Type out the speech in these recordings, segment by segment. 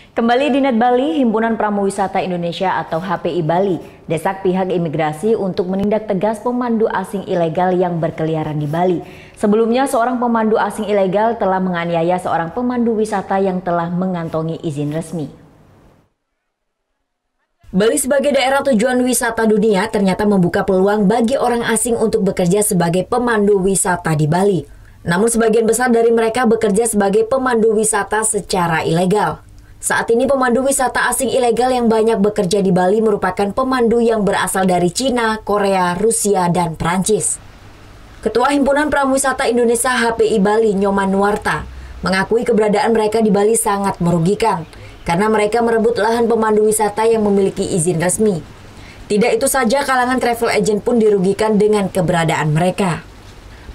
Kembali di Net Bali, Himpunan Pramuwisata Indonesia atau HPI Bali desak pihak imigrasi untuk menindak tegas pemandu asing ilegal yang berkeliaran di Bali. Sebelumnya, seorang pemandu asing ilegal telah menganiaya seorang pemandu wisata yang telah mengantongi izin resmi. Bali sebagai daerah tujuan wisata dunia ternyata membuka peluang bagi orang asing untuk bekerja sebagai pemandu wisata di Bali. Namun sebagian besar dari mereka bekerja sebagai pemandu wisata secara ilegal. Saat ini pemandu wisata asing ilegal yang banyak bekerja di Bali merupakan pemandu yang berasal dari Cina, Korea, Rusia, dan Prancis. Ketua Himpunan Pramuwisata Indonesia HPI Bali, Nyoman Nuarta, mengakui keberadaan mereka di Bali sangat merugikan karena mereka merebut lahan pemandu wisata yang memiliki izin resmi. Tidak itu saja, kalangan travel agent pun dirugikan dengan keberadaan mereka.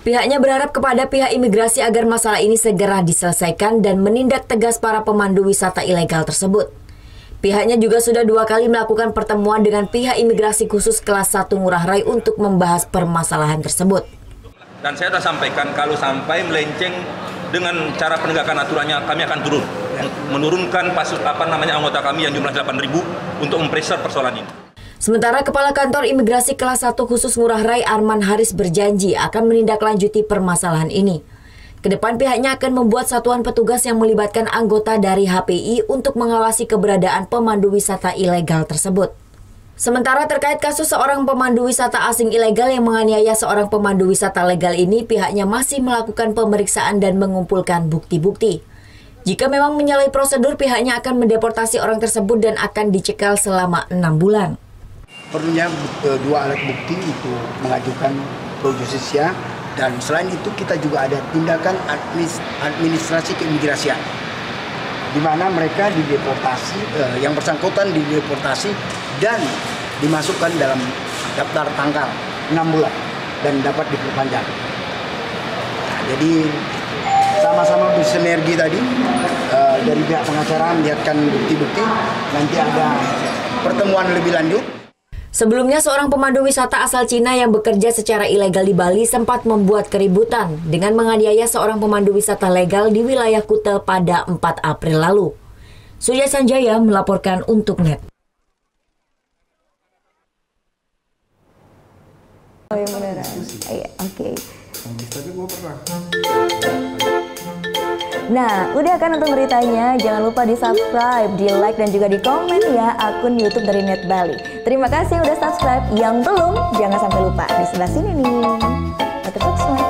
Pihaknya berharap kepada pihak imigrasi agar masalah ini segera diselesaikan dan menindak tegas para pemandu wisata ilegal tersebut. Pihaknya juga sudah 2 kali melakukan pertemuan dengan pihak imigrasi khusus kelas 1 Ngurah Rai untuk membahas permasalahan tersebut. Dan saya sudah sampaikan kalau sampai melenceng dengan cara penegakan aturannya, kami akan turun. Menurunkan anggota kami yang jumlahnya 8.000 untuk mempressure persoalan ini. Sementara Kepala Kantor Imigrasi Kelas 1 Khusus Ngurah Rai Arman Haris berjanji akan menindaklanjuti permasalahan ini. Kedepan pihaknya akan membuat satuan petugas yang melibatkan anggota dari HPI untuk mengawasi keberadaan pemandu wisata ilegal tersebut. Sementara terkait kasus seorang pemandu wisata asing ilegal yang menganiaya seorang pemandu wisata legal ini, pihaknya masih melakukan pemeriksaan dan mengumpulkan bukti-bukti. Jika memang menyalahi prosedur, pihaknya akan mendeportasi orang tersebut dan akan dicekal selama 6 bulan. Perlunya 2 alat bukti untuk mengajukan pro justisia, dan selain itu kita juga ada tindakan administrasi keimigrasian di mana mereka dideportasi, yang bersangkutan dideportasi dan dimasukkan dalam daftar tangkal 6 bulan dan dapat diperpanjang. Nah, jadi sama-sama bersinergi tadi, dari pihak pengacara melihatkan bukti-bukti, nanti ada pertemuan lebih lanjut. Sebelumnya, seorang pemandu wisata asal Cina yang bekerja secara ilegal di Bali sempat membuat keributan dengan menganiaya seorang pemandu wisata legal di wilayah Kuta pada 4 April lalu. Surya Sanjaya melaporkan untuk Net. Oh ya beneran? Iya, oke. Tapi gue pernah. Nah, udah kan nonton beritanya? Jangan lupa di-subscribe, di-like, dan juga di-komen ya akun YouTube dari Net Bali. Terima kasih udah subscribe. Yang belum, jangan sampai lupa. Di sebelah sini nih. Tetap subscribe.